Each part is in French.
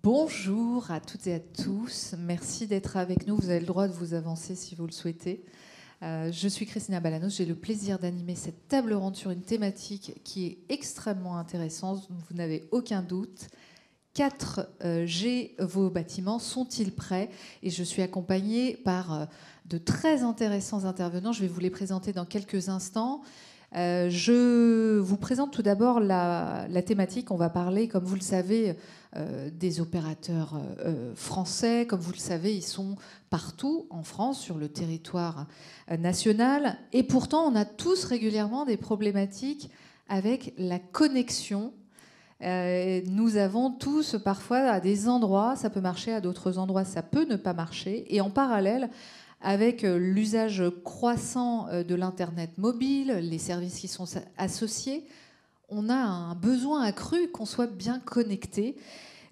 Bonjour à toutes et à tous. Merci d'être avec nous. Vous avez le droit de vous avancer si vous le souhaitez. Je suis Christina Balanos. J'ai le plaisir d'animer cette table ronde sur une thématique qui est extrêmement intéressante. Vous n'avez aucun doute. 4G, vos bâtiments sont-ils prêts? Et je suis accompagnée par de très intéressants intervenants. Je vais vous les présenter dans quelques instants. Je vous présente tout d'abord la thématique. On va parler, comme vous le savez, des opérateurs français. Comme vous le savez, ils sont partout en France, sur le territoire national. Et pourtant, on a tous régulièrement des problématiques avec la connexion. Nous avons tous parfois à des endroits, ça peut marcher, à d'autres endroits, ça peut ne pas marcher. Et en parallèle, avec l'usage croissant de l'Internet mobile, les services qui sont associés, on a un besoin accru qu'on soit bien connecté.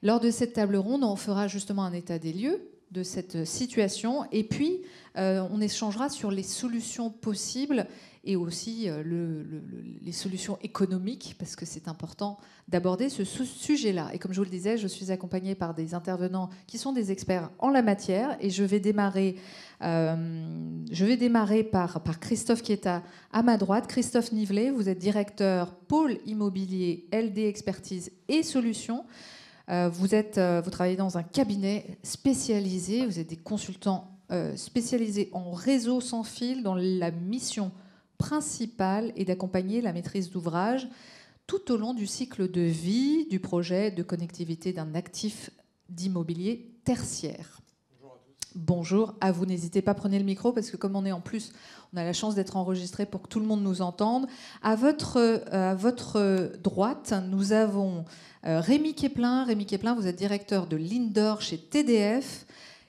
Lors de cette table ronde, on fera justement un état des lieux de cette situation et puis on échangera sur les solutions possibles et aussi les solutions économiques, parce que c'est important d'aborder ce sujet-là. Et comme je vous le disais, je suis accompagnée par des intervenants qui sont des experts en la matière et je vais démarrer par Christophe qui est à ma droite. Christophe Nivelet, vous êtes directeur pôle immobilier LD Expertise et Solutions. Vous travaillez dans un cabinet spécialisé, vous êtes des consultants spécialisés en réseau sans fil, dont la mission principale est d'accompagner la maîtrise d'ouvrage tout au long du cycle de vie du projet de connectivité d'un actif d'immobilier tertiaire. Bonjour à vous, n'hésitez pas, prenez le micro parce que comme on a la chance d'être enregistré pour que tout le monde nous entende. À votre droite, nous avons Rémi Keplin. Rémi Keplin, vous êtes directeur de l'Indoor chez TDF,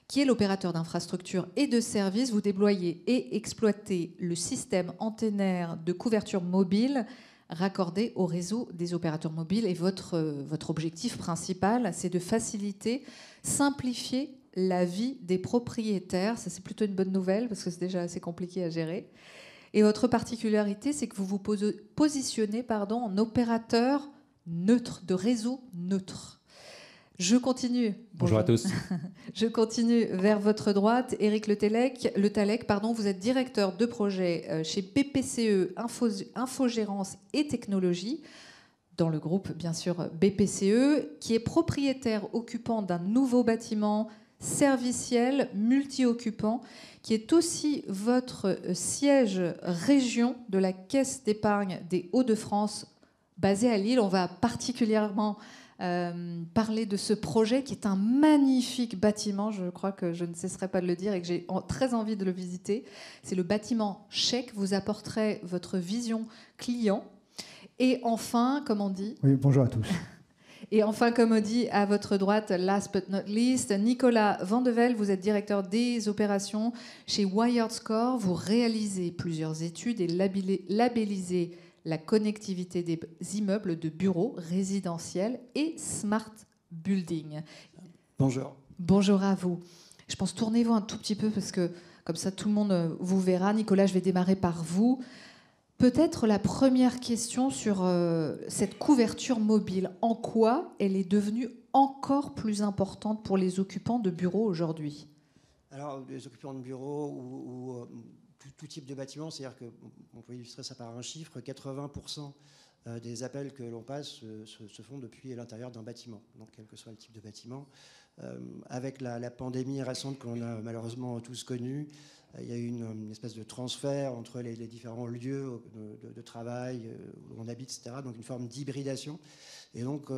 qui est l'opérateur d'infrastructures et de services. Vous déployez et exploitez le système antennaire de couverture mobile raccordé au réseau des opérateurs mobiles. Et votre objectif principal, c'est de faciliter, simplifier la vie des propriétaires. Ça, c'est plutôt une bonne nouvelle parce que c'est déjà assez compliqué à gérer. Et votre particularité, c'est que vous vous positionnez en opérateur neutre, de réseau neutre. Je continue. Bonjour à tous. Je continue vers votre droite. Éric Le Tallec, vous êtes directeur de projet chez BPCE, Infogérance et Technologie, dans le groupe, bien sûr, BPCE, qui est propriétaire occupant d'un nouveau bâtiment serviciel multi-occupant, qui est aussi votre siège région de la Caisse d'épargne des Hauts-de-France, basée à Lille. On va particulièrement parler de ce projet qui est un magnifique bâtiment, je crois que je ne cesserai pas de le dire et que j'ai très envie de le visiter. C'est le bâtiment Chèque, vous apporterez votre vision client. Et enfin, comme on dit... Oui, bonjour à tous. Et enfin, comme on dit à votre droite, last but not least, Nicolas Vandevel, vous êtes directeur des opérations chez Wired Score. Vous réalisez plusieurs études et labellisez la connectivité des immeubles de bureaux résidentiels et smart building. Bonjour. Bonjour à vous. Je pense, tournez-vous un tout petit peu parce que comme ça tout le monde vous verra. Nicolas, je vais démarrer par vous. Peut-être la première question sur cette couverture mobile. En quoi elle est devenue encore plus importante pour les occupants de bureaux aujourd'hui? Alors, les occupants de bureaux ou tout type de bâtiment, c'est-à-dire qu'on peut illustrer ça par un chiffre, 80% des appels que l'on passe se font depuis l'intérieur d'un bâtiment, donc quel que soit le type de bâtiment. Avec la pandémie récente qu'on a malheureusement tous connue, il y a eu une espèce de transfert entre les différents lieux de travail où on habite, etc., donc une forme d'hybridation. Et donc,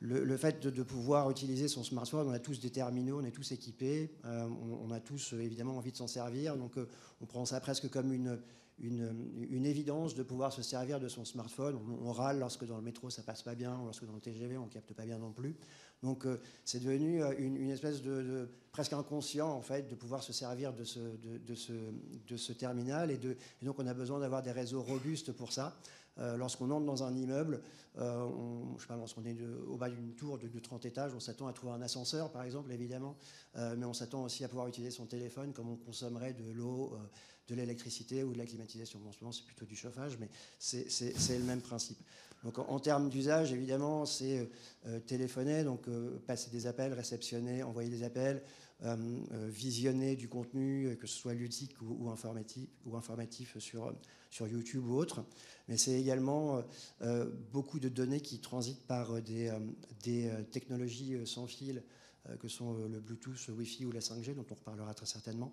le fait de pouvoir utiliser son smartphone, on a tous des terminaux, on est tous équipés, on a tous évidemment envie de s'en servir, donc on prend ça presque comme une évidence de pouvoir se servir de son smartphone. On râle lorsque dans le métro ça passe pas bien, ou lorsque dans le TGV on capte pas bien non plus. Donc c'est devenu une espèce de presque inconscient en fait de pouvoir se servir de ce terminal et donc on a besoin d'avoir des réseaux robustes pour ça. Lorsqu'on entre dans un immeuble, lorsqu'on est au bas d'une tour de 30 étages, on s'attend à trouver un ascenseur, par exemple, évidemment, mais on s'attend aussi à pouvoir utiliser son téléphone comme on consommerait de l'eau, de l'électricité ou de la climatisation. Bon, en ce moment, c'est plutôt du chauffage, mais c'est le même principe. Donc, en termes d'usage, évidemment, c'est téléphoner, donc passer des appels, réceptionner, envoyer des appels, visionner du contenu, que ce soit ludique ou informatif sur YouTube ou autre. Mais c'est également beaucoup de données qui transitent par des technologies sans fil, que sont le Bluetooth, le Wi-Fi ou la 5G, dont on reparlera très certainement,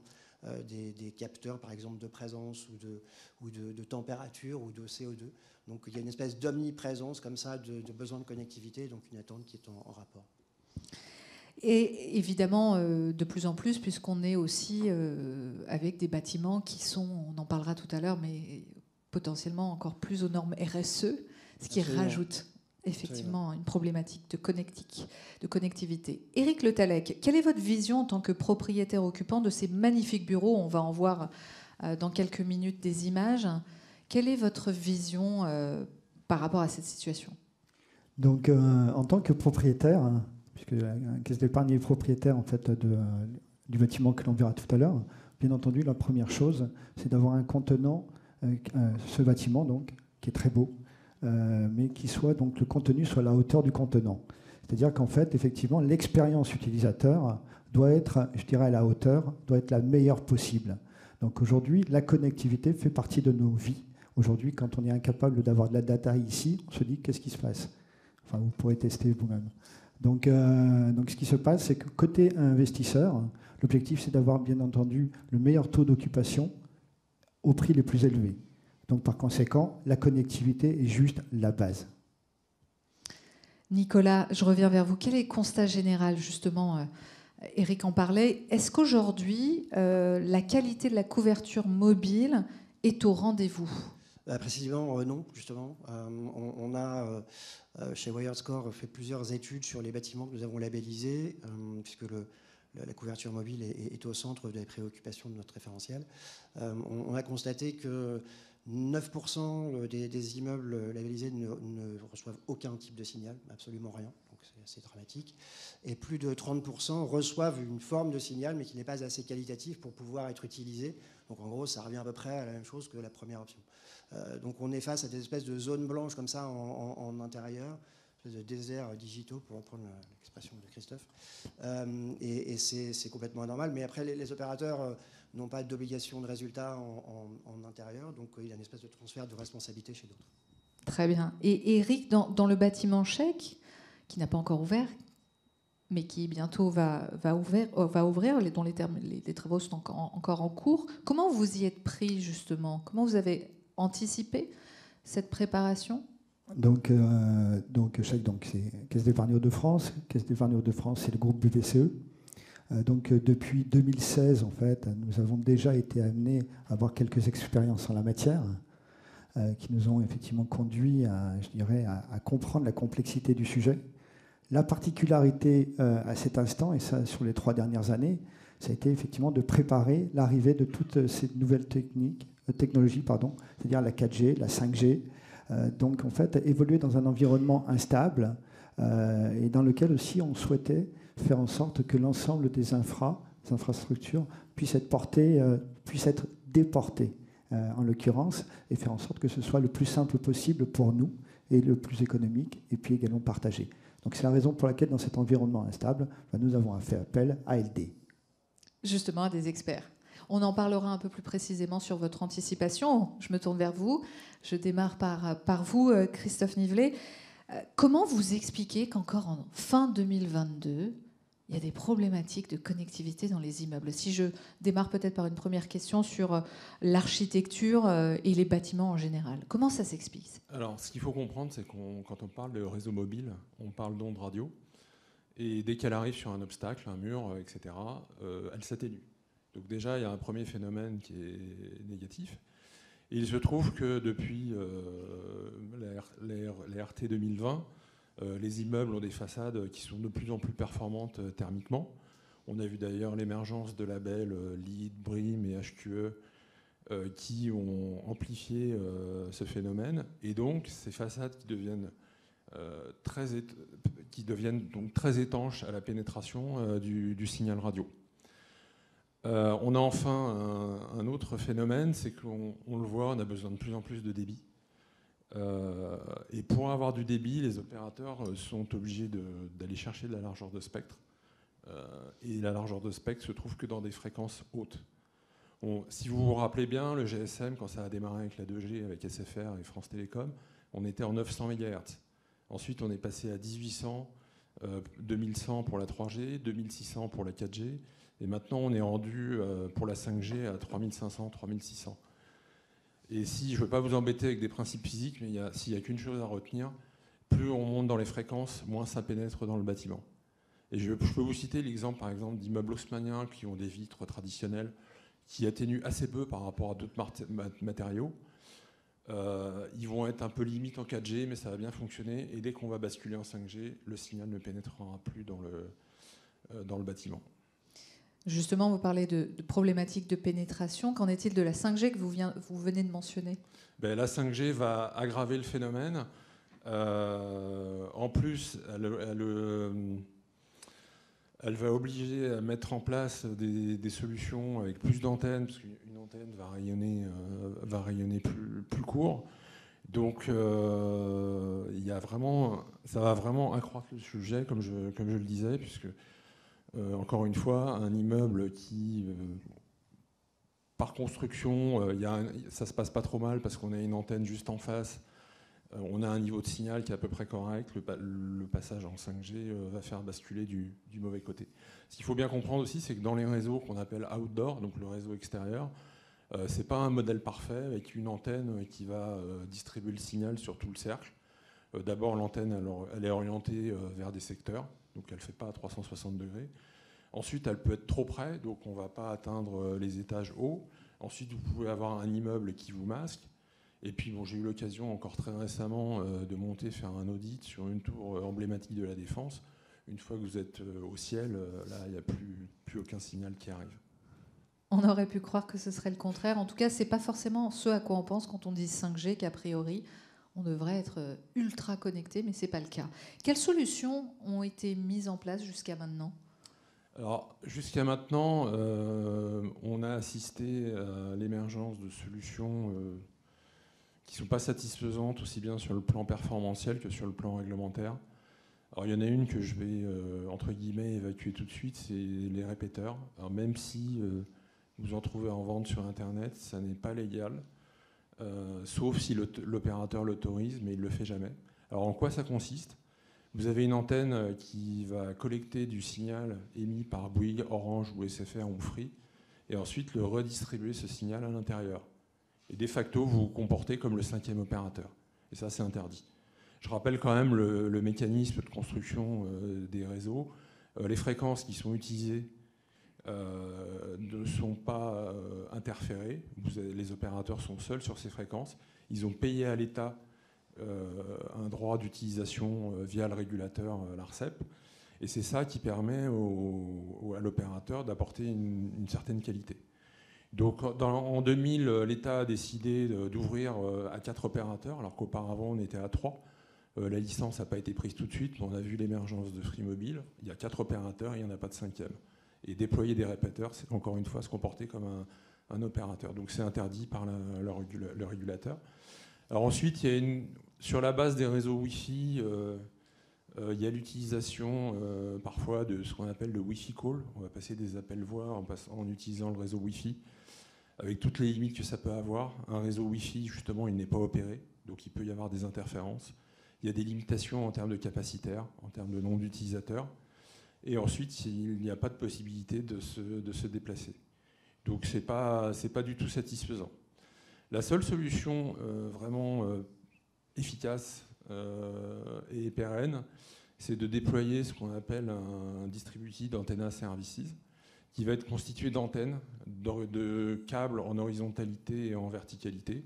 des capteurs, par exemple, de présence ou de température ou de CO2. Donc il y a une espèce d'omniprésence comme ça de besoin de connectivité, donc une attente qui est en rapport. Et évidemment, de plus en plus, puisqu'on est aussi avec des bâtiments qui sont, on en parlera tout à l'heure, mais potentiellement encore plus aux normes RSE, ce qui rajoute effectivement une problématique de connectivité. Éric Le Tallec, quelle est votre vision en tant que propriétaire occupant de ces magnifiques bureaux? On va en voir dans quelques minutes des images. Quelle est votre vision par rapport à cette situation? Donc, en tant que propriétaire, puisque la Caisse d'épargne est propriétaire en fait, du bâtiment que l'on verra tout à l'heure, bien entendu, la première chose, c'est d'avoir un contenant, ce bâtiment donc, qui est très beau, mais qui soit donc le contenu soit à la hauteur du contenant. C'est-à-dire qu'en fait, effectivement, l'expérience utilisateur doit être, je dirais, à la hauteur, doit être la meilleure possible. Donc aujourd'hui, la connectivité fait partie de nos vies. Aujourd'hui, quand on est incapable d'avoir de la data ici, on se dit qu'est-ce qui se passe? Enfin, vous pourrez tester vous-même. Donc, ce qui se passe, c'est que côté investisseur, l'objectif, c'est d'avoir bien entendu le meilleur taux d'occupation au prix les plus élevés. Donc, par conséquent, la connectivité est juste la base. Nicolas, je reviens vers vous. Quel est le constat général, justement? Éric en parlait. Est-ce qu'aujourd'hui, la qualité de la couverture mobile est au rendez-vous? Précisément, non, justement. On a, chez WiredScore, fait plusieurs études sur les bâtiments que nous avons labellisés, puisque la couverture mobile est au centre des préoccupations de notre référentiel. On a constaté que 9% des immeubles labellisés ne reçoivent aucun type de signal, absolument rien, donc c'est assez dramatique. Et plus de 30% reçoivent une forme de signal, mais qui n'est pas assez qualitative pour pouvoir être utilisé. Donc en gros, ça revient à peu près à la même chose que la première option. Donc on est face à des espèces de zones blanches comme ça en intérieur, de déserts digitaux, pour reprendre l'expression de Christophe. Et c'est complètement anormal. Mais après, les opérateurs n'ont pas d'obligation de résultat en intérieur, donc il y a une espèce de transfert de responsabilité chez d'autres. Très bien. Et Éric, dans le bâtiment Chèque, qui n'a pas encore ouvert, mais qui bientôt va ouvrir, dont les travaux sont encore en cours, comment vous y êtes pris, justement? Comment vous avez anticipé cette préparation? Donc Chèque, c'est Caisse d'épargne Hauts-de-France. Caisse d'épargne Hauts-de-France, c'est le groupe BPCE. Donc depuis 2016, en fait, nous avons déjà été amenés à avoir quelques expériences en la matière qui nous ont effectivement conduit à comprendre la complexité du sujet. La particularité à cet instant, et ça sur les 3 dernières années, ça a été effectivement de préparer l'arrivée de toutes ces nouvelles technologies, c'est-à-dire la 4G, la 5G. Donc en fait, évoluer dans un environnement instable et dans lequel aussi on souhaitait faire en sorte que l'ensemble des infrastructures puissent être déportées, en l'occurrence, et faire en sorte que ce soit le plus simple possible pour nous et le plus économique, et puis également partagé. Donc c'est la raison pour laquelle, dans cet environnement instable, nous avons fait appel à LD. Justement, à des experts. On en parlera un peu plus précisément sur votre anticipation. Je me tourne vers vous. Je démarre par vous, Christophe Nivelet. Comment vous expliquez qu'encore en fin 2022, il y a des problématiques de connectivité dans les immeubles? Si je démarre peut-être par une première question sur l'architecture et les bâtiments en général. Comment ça s'explique? Alors, ce qu'il faut comprendre, c'est quand on parle de réseau mobile, on parle d'ondes radio. Et dès qu'elle arrive sur un obstacle, un mur, etc., elle s'atténue. Donc déjà, il y a un premier phénomène qui est négatif. Et il se trouve que depuis les RT 2020, les immeubles ont des façades qui sont de plus en plus performantes thermiquement. On a vu d'ailleurs l'émergence de labels LEED, BREEAM et HQE qui ont amplifié ce phénomène, et donc ces façades qui deviennent donc très étanches à la pénétration du signal radio. On a enfin un autre phénomène, c'est qu'on le voit, on a besoin de plus en plus de débit. Et pour avoir du débit, les opérateurs sont obligés d'aller chercher de la largeur de spectre. Et la largeur de spectre se trouve que dans des fréquences hautes. Si vous vous rappelez bien, le GSM, quand ça a démarré avec la 2G, avec SFR et France Télécom, on était en 900 MHz. Ensuite, on est passé à 1800, 2100 pour la 3G, 2600 pour la 4G, et maintenant on est rendu pour la 5G à 3500, 3600. Et si, je ne veux pas vous embêter avec des principes physiques, mais s'il n'y a qu'une chose à retenir, plus on monte dans les fréquences, moins ça pénètre dans le bâtiment. Et je peux vous citer l'exemple, par exemple, d'immeubles haussmanniens qui ont des vitres traditionnelles, qui atténuent assez peu par rapport à d'autres matériaux. Ils vont être un peu limite en 4G, mais ça va bien fonctionner. Et dès qu'on va basculer en 5G, le signal ne pénétrera plus dans le bâtiment. Justement, vous parlez de problématiques de pénétration. Qu'en est-il de la 5G que vous venez de mentionner ? La 5G va aggraver le phénomène. En plus, elle va obliger à mettre en place des solutions avec plus d'antennes, parce qu'une antenne va rayonner plus court. Donc, ça va vraiment accroître le sujet, comme je le disais, puisque, encore une fois, un immeuble qui, par construction, ça se passe pas trop mal parce qu'on a une antenne juste en face. On a un niveau de signal qui est à peu près correct. Le passage en 5G va faire basculer du mauvais côté. Ce qu'il faut bien comprendre aussi, c'est que dans les réseaux qu'on appelle outdoor, donc le réseau extérieur, c'est pas un modèle parfait avec une antenne qui va distribuer le signal sur tout le cercle. D'abord, l'antenne, elle est orientée vers des secteurs, donc elle ne fait pas à 360 degrés. Ensuite, elle peut être trop près, donc on ne va pas atteindre les étages hauts. Ensuite, vous pouvez avoir un immeuble qui vous masque. Et puis, j'ai eu l'occasion encore très récemment de monter, faire un audit sur une tour emblématique de la Défense. Une fois que vous êtes au ciel, là, il n'y a plus aucun signal qui arrive. On aurait pu croire que ce serait le contraire. En tout cas, ce n'est pas forcément ce à quoi on pense quand on dit 5G, qu'a priori, on devrait être ultra connecté, mais ce n'est pas le cas. Quelles solutions ont été mises en place jusqu'à maintenant ? Alors, jusqu'à maintenant, on a assisté à l'émergence de solutions qui ne sont pas satisfaisantes aussi bien sur le plan performantiel que sur le plan réglementaire. Alors, il y en a une que je vais, entre guillemets, évacuer tout de suite, c'est les répéteurs. Alors, même si vous en trouvez en vente sur Internet, ça n'est pas légal, sauf si l'opérateur l'autorise, mais il ne le fait jamais. Alors, en quoi ça consiste ? Vous avez une antenne qui va collecter du signal émis par Bouygues, Orange ou SFR ou Free, et ensuite le redistribuer ce signal à l'intérieur. Et de facto, vous vous comportez comme le 5e opérateur. Et ça, c'est interdit. Je rappelle quand même le mécanisme de construction des réseaux. Les fréquences qui sont utilisées ne sont pas interférées. Les opérateurs sont seuls sur ces fréquences. Ils ont payé à l'État un droit d'utilisation via le régulateur, l'ARCEP. Et c'est ça qui permet à l'opérateur d'apporter une certaine qualité. Donc en 2000, l'État a décidé d'ouvrir à 4 opérateurs, alors qu'auparavant on était à 3. La licence n'a pas été prise tout de suite, mais on a vu l'émergence de Free Mobile. Il y a 4 opérateurs, il n'y en a pas de 5e. Et déployer des répéteurs, c'est encore une fois se comporter comme un opérateur. Donc c'est interdit par le régulateur. Alors ensuite, sur la base des réseaux Wi-Fi, il y a l'utilisation parfois de ce qu'on appelle le Wi-Fi call. On va passer des appels voix en utilisant le réseau Wi-Fi, avec toutes les limites que ça peut avoir. Un réseau Wi-Fi, justement, il n'est pas opéré, donc il peut y avoir des interférences. Il y a des limitations en termes de capacitaire, en termes de nombre d'utilisateurs. Et ensuite, il n'y a pas de possibilité de se déplacer. Donc c'est pas du tout satisfaisant. La seule solution vraiment efficace et pérenne, c'est de déployer ce qu'on appelle un distributed antenna services, qui va être constitué d'antennes, de câbles en horizontalité et en verticalité,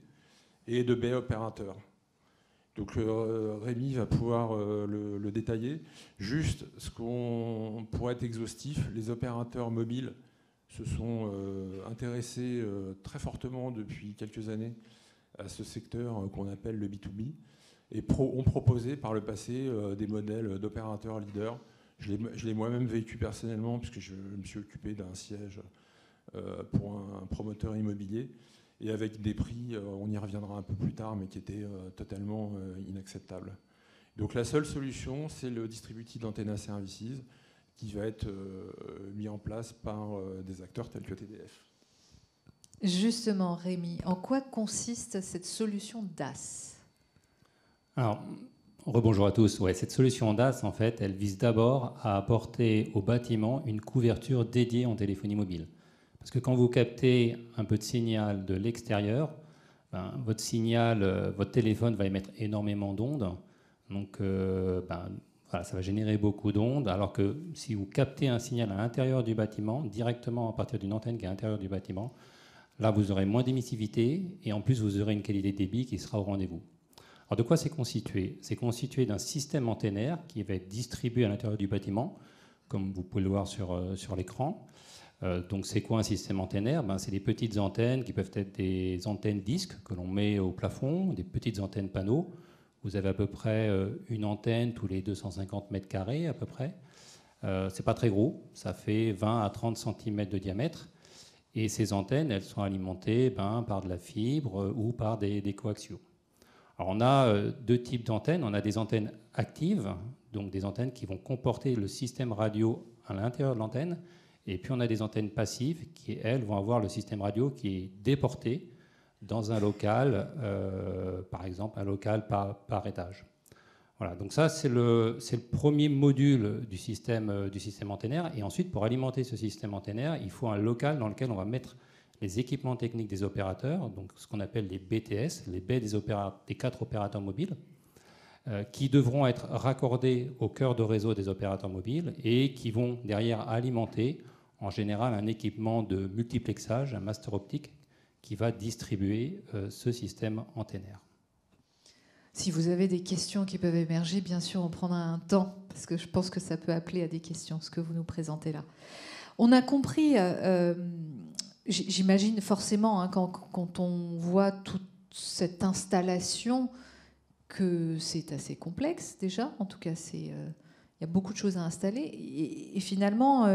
et de baies opérateurs. Donc Rémi va pouvoir le détailler. Juste, pour être exhaustif, les opérateurs mobiles se sont intéressés très fortement depuis quelques années à ce secteur qu'on appelle le B2B et ont proposé par le passé des modèles d'opérateurs leaders. Je l'ai moi-même vécu personnellement puisque je me suis occupé d'un siège pour un promoteur immobilier et avec des prix, on y reviendra un peu plus tard, mais qui étaient totalement inacceptables. Donc la seule solution, c'est le Distributed Antenna Services qui va être mis en place par des acteurs tels que TDF. Justement, Rémi, en quoi consiste cette solution DAS ? Alors, rebonjour à tous. Ouais, cette solution DAS, en fait, elle vise d'abord à apporter au bâtiment une couverture dédiée en téléphonie mobile. Parce que quand vous captez un peu de signal de l'extérieur, votre signal, votre téléphone va émettre énormément d'ondes. Donc, voilà, ça va générer beaucoup d'ondes. Alors que si vous captez un signal à l'intérieur du bâtiment, directement à partir d'une antenne qui est à l'intérieur du bâtiment, là, vous aurez moins d'émissivité et en plus, vous aurez une qualité de débit qui sera au rendez-vous. Alors, de quoi c'est constitué ? C'est constitué d'un système antennaire qui va être distribué à l'intérieur du bâtiment, comme vous pouvez le voir sur l'écran. Donc, c'est quoi un système antennaire ? C'est des petites antennes qui peuvent être des antennes disques que l'on met au plafond, des petites antennes panneaux. Vous avez à peu près une antenne tous les 250 mètres carrés à peu près. C'est pas très gros, ça fait 20 à 30 cm de diamètre. Et ces antennes, elles sont alimentées par de la fibre ou par des coaxiaux. Alors on a deux types d'antennes. On a des antennes actives, donc des antennes qui vont comporter le système radio à l'intérieur de l'antenne. Et puis on a des antennes passives qui, elles, vont avoir le système radio qui est déporté dans un local, par exemple un local par étage. Voilà, donc ça c'est le premier module du système antennaire. Et ensuite, pour alimenter ce système antennaire, il faut un local dans lequel on va mettre les équipements techniques des opérateurs, donc ce qu'on appelle les BTS, les baies des 4 opérateurs mobiles, qui devront être raccordés au cœur de réseau des opérateurs mobiles et qui vont derrière alimenter en général un équipement de multiplexage, un master optique, qui va distribuer ce système antennaire. Si vous avez des questions qui peuvent émerger, bien sûr, on prendra un temps, parce que je pense que ça peut appeler à des questions, ce que vous nous présentez là. On a compris, j'imagine forcément, quand on voit toute cette installation, que c'est assez complexe déjà. En tout cas, il y a beaucoup de choses à installer. Et finalement,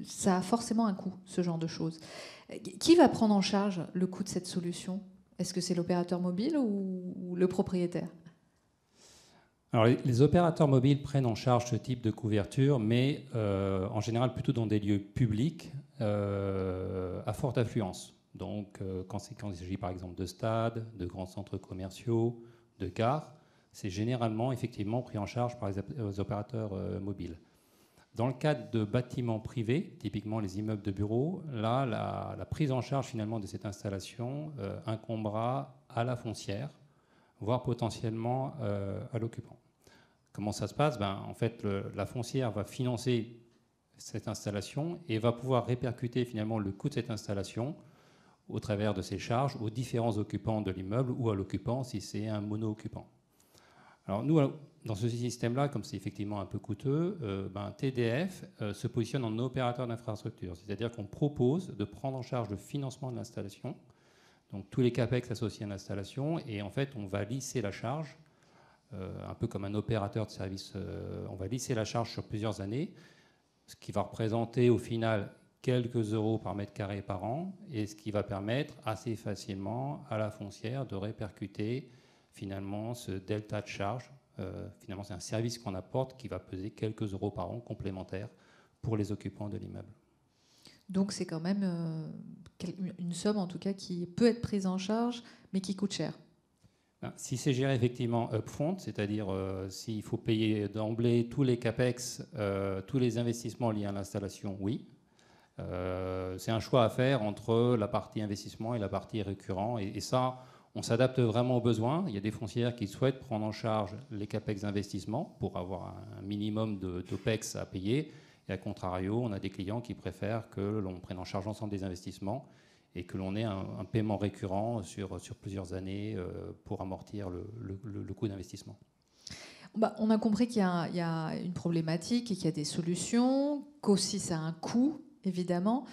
ça a forcément un coût, ce genre de choses. Qui va prendre en charge le coût de cette solution ? Est-ce que c'est l'opérateur mobile ou le propriétaire ? Alors, les opérateurs mobiles prennent en charge ce type de couverture, mais en général plutôt dans des lieux publics à forte affluence. Donc, quand il s'agit par exemple de stades, de grands centres commerciaux, de gares, c'est généralement effectivement pris en charge par les opérateurs mobiles. Dans le cadre de bâtiments privés, typiquement les immeubles de bureaux, là, la prise en charge finalement de cette installation incombera à la foncière, voire potentiellement à l'occupant. Comment ça se passe ? En fait, la foncière va financer cette installation et va pouvoir répercuter finalement le coût de cette installation au travers de ses charges aux différents occupants de l'immeuble ou à l'occupant si c'est un mono-occupant. Alors nous, dans ce système-là, comme c'est effectivement un peu coûteux, TDF se positionne en opérateur d'infrastructure, c'est-à-dire qu'on propose de prendre en charge le financement de l'installation, donc tous les CAPEX associés à l'installation, et en fait on va lisser la charge, un peu comme un opérateur de service, on va lisser la charge sur plusieurs années, ce qui va représenter au final quelques euros par mètre carré par an, et ce qui va permettre assez facilement à la foncière de répercuter finalement ce delta de charge. Finalement, c'est un service qu'on apporte qui va peser quelques euros par an complémentaires pour les occupants de l'immeuble. Donc c'est quand même une somme en tout cas qui peut être prise en charge, mais qui coûte cher. Si c'est géré effectivement upfront, c'est-à-dire s'il faut payer d'emblée tous les CAPEX, tous les investissements liés à l'installation, oui. C'est un choix à faire entre la partie investissement et la partie récurrent. Et ça, on s'adapte vraiment aux besoins. Il y a des foncières qui souhaitent prendre en charge les CAPEX d'investissement pour avoir un minimum d'OPEX à payer. Et à contrario, on a des clients qui préfèrent que l'on prenne en charge l'ensemble des investissements et que l'on ait un paiement récurrent sur plusieurs années pour amortir le coût d'investissement. On a compris qu'il y a une problématique et qu'il y a des solutions, qu'aussi ça a un coût évidemment.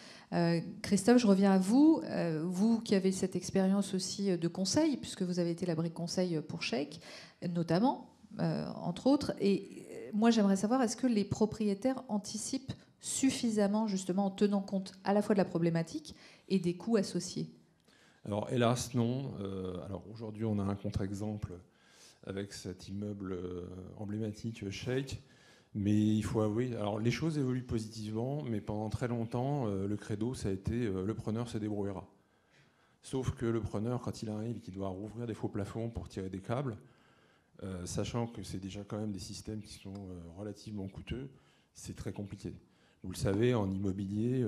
Christophe, je reviens à vous. Vous qui avez cette expérience aussi de conseil, puisque vous avez été la brique conseil pour Shake, notamment, entre autres. Et moi, j'aimerais savoir, est-ce que les propriétaires anticipent suffisamment, justement, en tenant compte à la fois de la problématique et des coûts associés? Alors, hélas, non. Alors, aujourd'hui, on a un contre-exemple avec cet immeuble emblématique Shake. Mais il faut avouer, alors les choses évoluent positivement, mais pendant très longtemps, le credo, ça a été le preneur se débrouillera. Sauf que le preneur, quand il arrive, qu'il doit rouvrir des faux plafonds pour tirer des câbles, sachant que c'est déjà quand même des systèmes qui sont relativement coûteux, c'est très compliqué. Vous le savez, en immobilier,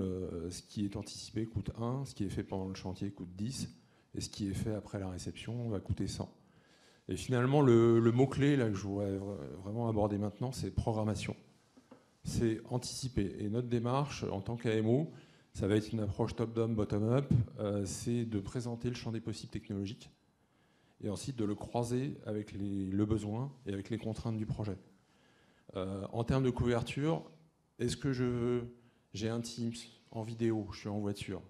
ce qui est anticipé coûte 1, ce qui est fait pendant le chantier coûte 10, et ce qui est fait après la réception va coûter 100. Et finalement, le mot-clé là, que je voudrais vraiment aborder maintenant, c'est programmation. C'est anticiper. Et notre démarche, en tant qu'AMO, ça va être une approche top-down, bottom-up. C'est de présenter le champ des possibles technologiques et ensuite de le croiser avec le besoin et avec les contraintes du projet. En termes de couverture, est-ce que j'ai un Teams en vidéo, je suis en voiture,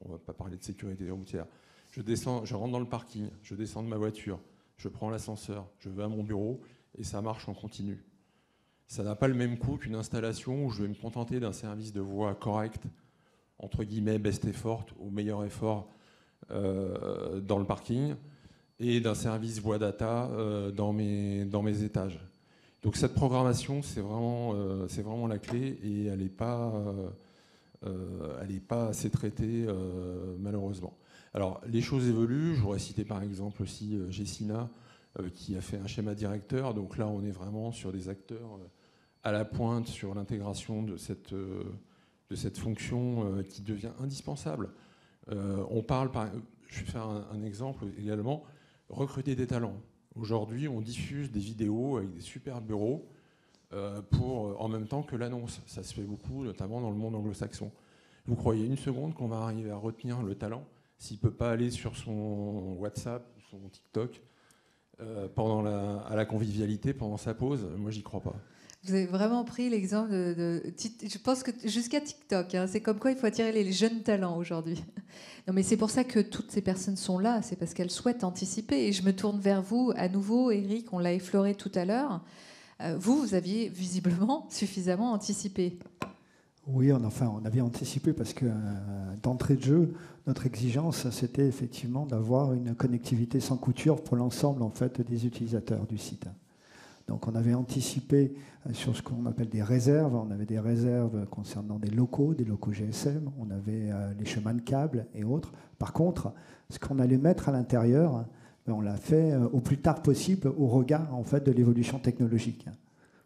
on ne va pas parler de sécurité routière, je rentre dans le parking, je descends de ma voiture, je prends l'ascenseur, je vais à mon bureau et ça marche en continu. Ça n'a pas le même coût qu'une installation où je vais me contenter d'un service de voix correct, entre guillemets best effort, au meilleur effort dans le parking, et d'un service voix data dans mes étages. Donc cette programmation, c'est vraiment la clé et elle n'est pas assez traitée malheureusement. Alors, les choses évoluent. Je voudrais citer par exemple aussi Gessina, qui a fait un schéma directeur. Donc là, on est vraiment sur des acteurs à la pointe sur l'intégration de cette fonction qui devient indispensable. On parle, je vais faire un exemple également, recruter des talents. Aujourd'hui, on diffuse des vidéos avec des super bureaux en même temps que l'annonce. Ça se fait beaucoup, notamment dans le monde anglo-saxon. Vous croyez une seconde qu'on va arriver à retenir le talent s'il ne peut pas aller sur son WhatsApp ou son TikTok à la convivialité pendant sa pause? Moi, j'y crois pas. Vous avez vraiment pris l'exemple je pense que jusqu'à TikTok, hein, c'est comme quoi il faut attirer les jeunes talents aujourd'hui. Non, mais c'est pour ça que toutes ces personnes sont là, c'est parce qu'elles souhaitent anticiper. Et je me tourne vers vous à nouveau, Eric, on l'a effleuré tout à l'heure. Vous aviez visiblement suffisamment anticipé. Oui, on avait anticipé parce que d'entrée de jeu, notre exigence, c'était effectivement d'avoir une connectivité sans couture pour l'ensemble en fait, des utilisateurs du site. Donc on avait anticipé sur ce qu'on appelle des réserves. On avait des réserves concernant des locaux GSM, on avait les chemins de câbles et autres. Par contre, ce qu'on allait mettre à l'intérieur, on l'a fait au plus tard possible au regard en fait, de l'évolution technologique.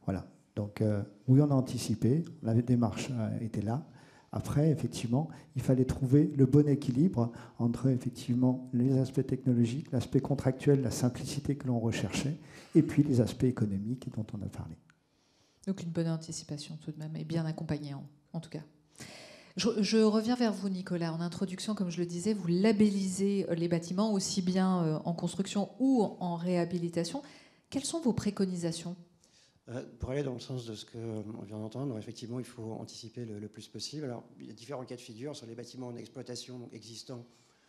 Voilà. Donc oui, on a anticipé, la démarche était là. Après, effectivement, il fallait trouver le bon équilibre entre effectivement les aspects technologiques, l'aspect contractuel, la simplicité que l'on recherchait, et puis les aspects économiques dont on a parlé. Donc une bonne anticipation tout de même, et bien accompagnée en tout cas. Je reviens vers vous, Nicolas. En introduction, comme je le disais, vous labellisez les bâtiments aussi bien en construction ou en réhabilitation. Quelles sont vos préconisations ? Pour aller dans le sens de ce qu'on vient d'entendre, effectivement, il faut anticiper le plus possible. Alors, il y a différents cas de figure. Sur les bâtiments en exploitation existants,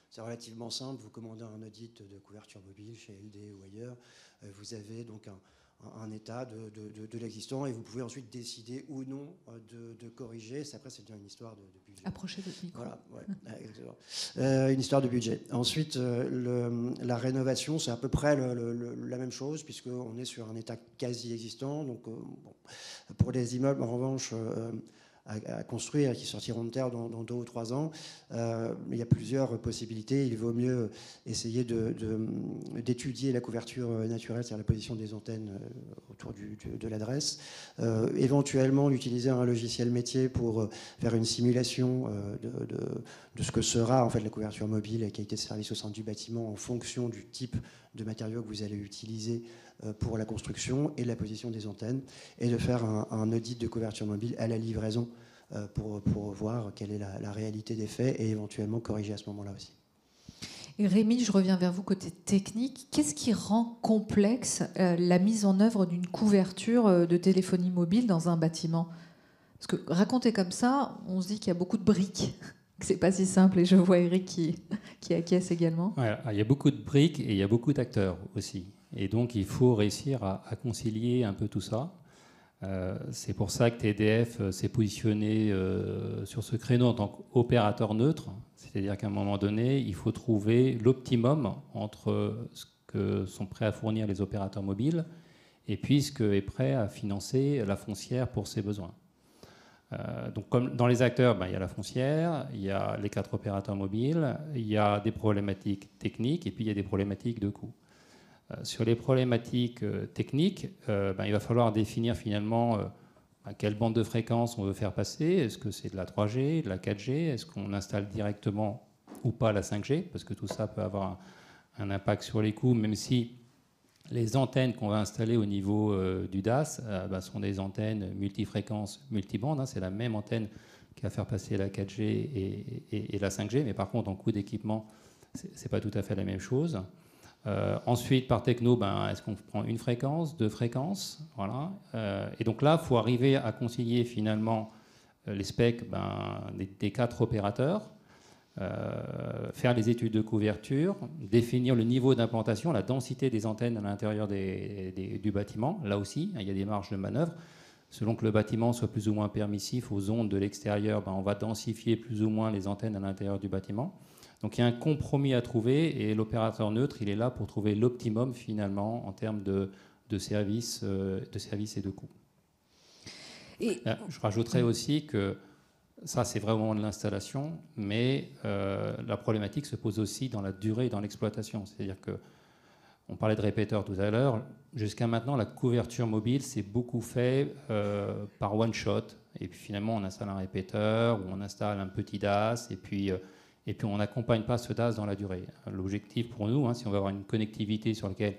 c'est relativement simple. Vous commandez un audit de couverture mobile chez LD ou ailleurs. Vous avez donc un état de l'existant et vous pouvez ensuite décider ou non de corriger. Après, c'est bien une histoire de budget. Approchez votre micro. Voilà, ouais, exactement. Une histoire de budget. Ensuite, la rénovation, c'est à peu près la même chose puisqu'on est sur un état quasi existant. Donc, pour les immeubles, en revanche, à construire et qui sortiront de terre dans 2 ou 3 ans, il y a plusieurs possibilités. Il vaut mieux essayer d'étudier la couverture naturelle, c'est-à-dire la position des antennes autour de l'adresse. Éventuellement, utiliser un logiciel métier pour faire une simulation de ce que sera en fait la couverture mobile et la qualité de service au sein du bâtiment en fonction du type de matériaux que vous allez utiliser pour la construction et de la position des antennes, et de faire un audit de couverture mobile à la livraison pour voir quelle est la réalité des faits et éventuellement corriger à ce moment-là aussi. Et Rémi, je reviens vers vous côté technique. Qu'est-ce qui rend complexe la mise en œuvre d'une couverture de téléphonie mobile dans un bâtiment ? Parce que raconter comme ça, on se dit qu'il y a beaucoup de briques, que c'est pas si simple, et je vois Eric qui acquiesce également. Ouais, il y a beaucoup de briques et il y a beaucoup d'acteurs aussi. Et donc, il faut réussir à concilier un peu tout ça. C'est pour ça que TDF s'est positionné sur ce créneau en tant qu'opérateur neutre. C'est-à-dire qu'à un moment donné, il faut trouver l'optimum entre ce que sont prêts à fournir les opérateurs mobiles et puis ce que est prêt à financer la foncière pour ses besoins. Donc, comme dans les acteurs, il y a la foncière, il y a les 4 opérateurs mobiles, il y a des problématiques techniques et puis il y a des problématiques de coût. Sur les problématiques techniques, il va falloir définir finalement quelle bande de fréquence on veut faire passer. Est-ce que c'est de la 3G, de la 4G? Est-ce qu'on installe directement ou pas la 5G? Parce que tout ça peut avoir un impact sur les coûts, même si les antennes qu'on va installer au niveau du DAS sont des antennes multifréquences, multibandes. C'est la même antenne qui va faire passer la 4G et la 5G, mais par contre, en coût d'équipement, ce n'est pas tout à fait la même chose. Ensuite, par techno, est-ce qu'on prend une fréquence, 2 fréquences, voilà. Et donc là, il faut arriver à concilier finalement les specs des 4 opérateurs, faire les études de couverture, définir le niveau d'implantation, la densité des antennes à l'intérieur du bâtiment. Là aussi, il y a des marges de manœuvre. Selon que le bâtiment soit plus ou moins permissif aux ondes de l'extérieur, on va densifier plus ou moins les antennes à l'intérieur du bâtiment. Donc il y a un compromis à trouver et l'opérateur neutre, il est là pour trouver l'optimum finalement en termes de services et de coûts. Et je rajouterais aussi que ça, c'est vraiment de l'installation, mais la problématique se pose aussi dans la durée et dans l'exploitation. C'est-à-dire qu'on parlait de répéteurs tout à l'heure. Jusqu'à maintenant, la couverture mobile, c'est beaucoup fait par one shot. Et puis finalement, on installe un répéteur ou on installe un petit DAS et puis on n'accompagne pas ce DAS dans la durée. L'objectif pour nous, si on veut avoir une connectivité sur laquelle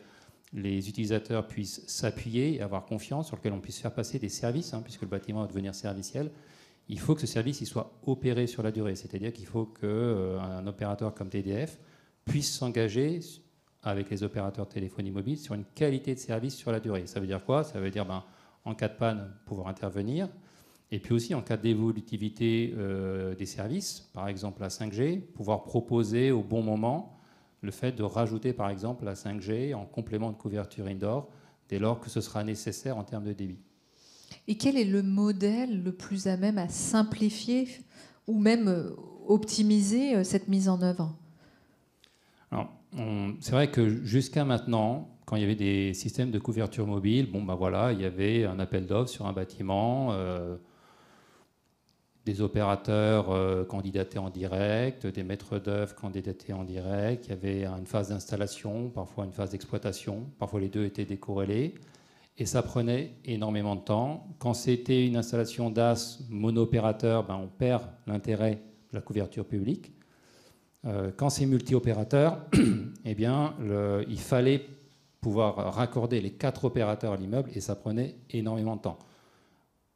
les utilisateurs puissent s'appuyer et avoir confiance, sur laquelle on puisse faire passer des services, puisque le bâtiment va devenir serviciel, il faut que ce service il soit opéré sur la durée. C'est-à-dire qu'il faut qu'un opérateur comme TDF puisse s'engager avec les opérateurs de téléphonie mobile sur une qualité de service sur la durée. Ça veut dire quoi? Ça veut dire, en cas de panne, pouvoir intervenir. Et puis aussi, en cas d'évolutivité des services, par exemple la 5G, pouvoir proposer au bon moment le fait de rajouter, par exemple, la 5G en complément de couverture indoor, dès lors que ce sera nécessaire en termes de débit. Et quel est le modèle le plus à même à simplifier ou même optimiser cette mise en œuvre? Alors, c'est vrai que jusqu'à maintenant, quand il y avait des systèmes de couverture mobile, il y avait un appel d'offres sur un bâtiment, des opérateurs candidataient en direct, des maîtres d'œuvre candidataient en direct, il y avait une phase d'installation, parfois une phase d'exploitation, parfois les deux étaient décorrélés. Et ça prenait énormément de temps. Quand c'était une installation DAS mono-opérateur, on perd l'intérêt de la couverture publique. Quand c'est multi-opérateur, il fallait pouvoir raccorder les 4 opérateurs à l'immeuble et ça prenait énormément de temps.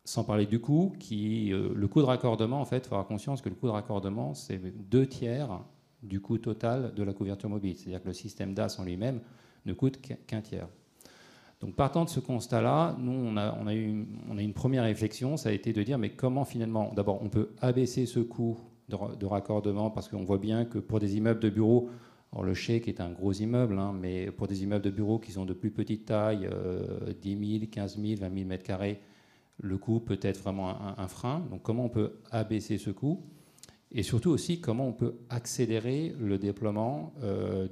Sans parler du coût, le coût de raccordement, en fait, il faut avoir conscience que le coût de raccordement, c'est 2/3 du coût total de la couverture mobile. C'est-à-dire que le système DAS en lui-même ne coûte qu'1 tiers. Donc, partant de ce constat-là, nous, on a eu une première réflexion, ça a été de dire, mais comment finalement, d'abord, on peut abaisser ce coût de raccordement, parce qu'on voit bien que pour des immeubles de bureaux, alors le Sheik est un gros immeuble, mais pour des immeubles de bureaux qui sont de plus petite taille, 10 000, 15 000, 20 000 mètres carrés, le coût peut être vraiment un frein. Donc, comment on peut abaisser ce coût? Et surtout aussi, comment on peut accélérer le déploiement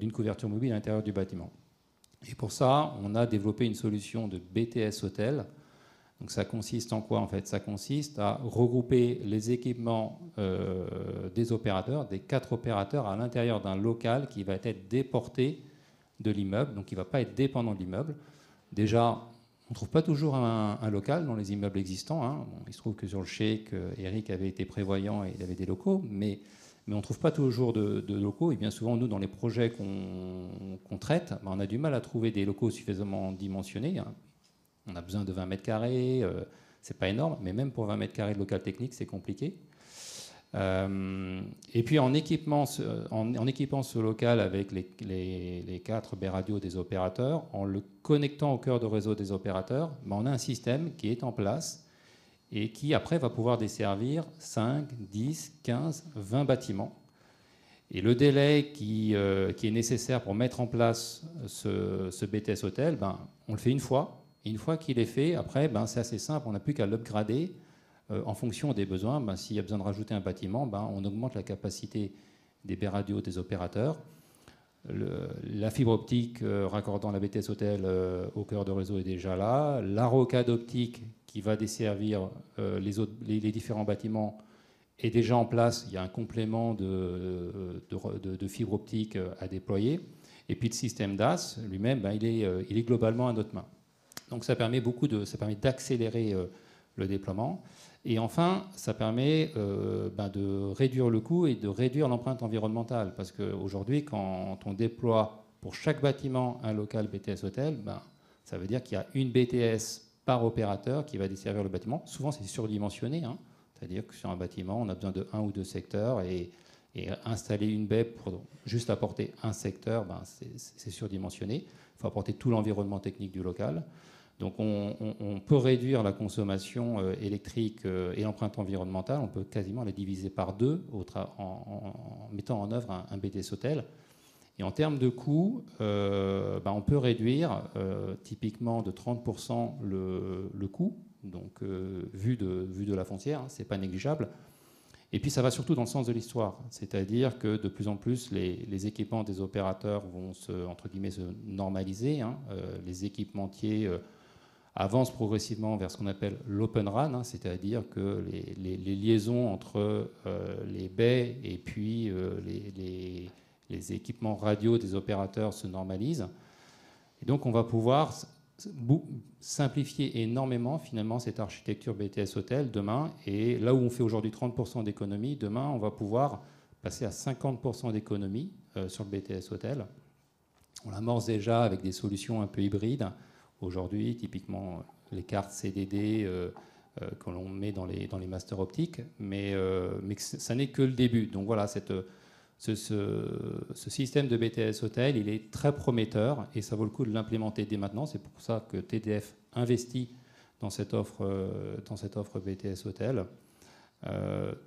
d'une couverture mobile à l'intérieur du bâtiment. Et pour ça, on a développé une solution de BTS Hôtel. Donc ça consiste en quoi en fait? Ça consiste à regrouper les équipements des opérateurs, des 4 opérateurs à l'intérieur d'un local qui va être déporté de l'immeuble, donc qui ne va pas être dépendant de l'immeuble. Déjà, on ne trouve pas toujours un local dans les immeubles existants. Il se trouve que sur le Sheik, Eric avait été prévoyant et il avait des locaux, mais on ne trouve pas toujours de locaux. Et bien souvent, nous, dans les projets qu'on traite, on a du mal à trouver des locaux suffisamment dimensionnés. On a besoin de 20 mètres carrés, c'est pas énorme, mais même pour 20 mètres carrés de local technique, c'est compliqué. Et puis en équipant ce local avec les 4 baies radio des opérateurs, en le connectant au cœur de réseau des opérateurs, on a un système qui est en place et qui après va pouvoir desservir 5, 10, 15, 20 bâtiments. Et le délai qui est nécessaire pour mettre en place ce BTS Hôtel, on le fait une fois. Et une fois qu'il est fait, après, c'est assez simple, on n'a plus qu'à l'upgrader en fonction des besoins. S'il y a besoin de rajouter un bâtiment, on augmente la capacité des baies radio des opérateurs. La fibre optique raccordant la BTS Hôtel au cœur de réseau est déjà là. La rocade optique qui va desservir les différents bâtiments est déjà en place. Il y a un complément de fibre optique à déployer. Et puis le système DAS lui-même, il est globalement à notre main. Donc ça permet d'accélérer le déploiement. Et enfin, ça permet de réduire le coût et de réduire l'empreinte environnementale. Parce qu'aujourd'hui, quand on déploie pour chaque bâtiment un local BTS Hôtel, ça veut dire qu'il y a une BTS par opérateur qui va desservir le bâtiment. Souvent, c'est surdimensionné. C'est-à-dire que sur un bâtiment, on a besoin de 1 ou 2 secteurs. Et installer une baie pour juste apporter un secteur, c'est surdimensionné. Il faut apporter tout l'environnement technique du local. Donc on peut réduire la consommation électrique et l'empreinte environnementale, on peut quasiment la diviser par 2 en mettant en œuvre un BTS Hôtel. Et en termes de coût, on peut réduire typiquement de 30% le coût, donc vu de la foncière, ce n'est pas négligeable. Et puis ça va surtout dans le sens de l'histoire, c'est-à-dire que de plus en plus les équipements des opérateurs vont entre guillemets, se normaliser. Les équipementiers avance progressivement vers ce qu'on appelle l'open RAN, c'est-à-dire que les liaisons entre les baies et puis les équipements radio des opérateurs se normalisent. Et donc on va pouvoir simplifier énormément finalement cette architecture BTS Hôtel demain. Et là où on fait aujourd'hui 30% d'économie, demain on va pouvoir passer à 50% d'économie sur le BTS Hôtel. On l'amorce déjà avec des solutions un peu hybrides. Aujourd'hui, typiquement, les cartes CDD que l'on met dans les masters optiques, mais ça n'est que le début. Donc voilà, ce système de BTS Hôtel, il est très prometteur et ça vaut le coup de l'implémenter dès maintenant. C'est pour ça que TDF investit dans cette offre BTS Hôtel.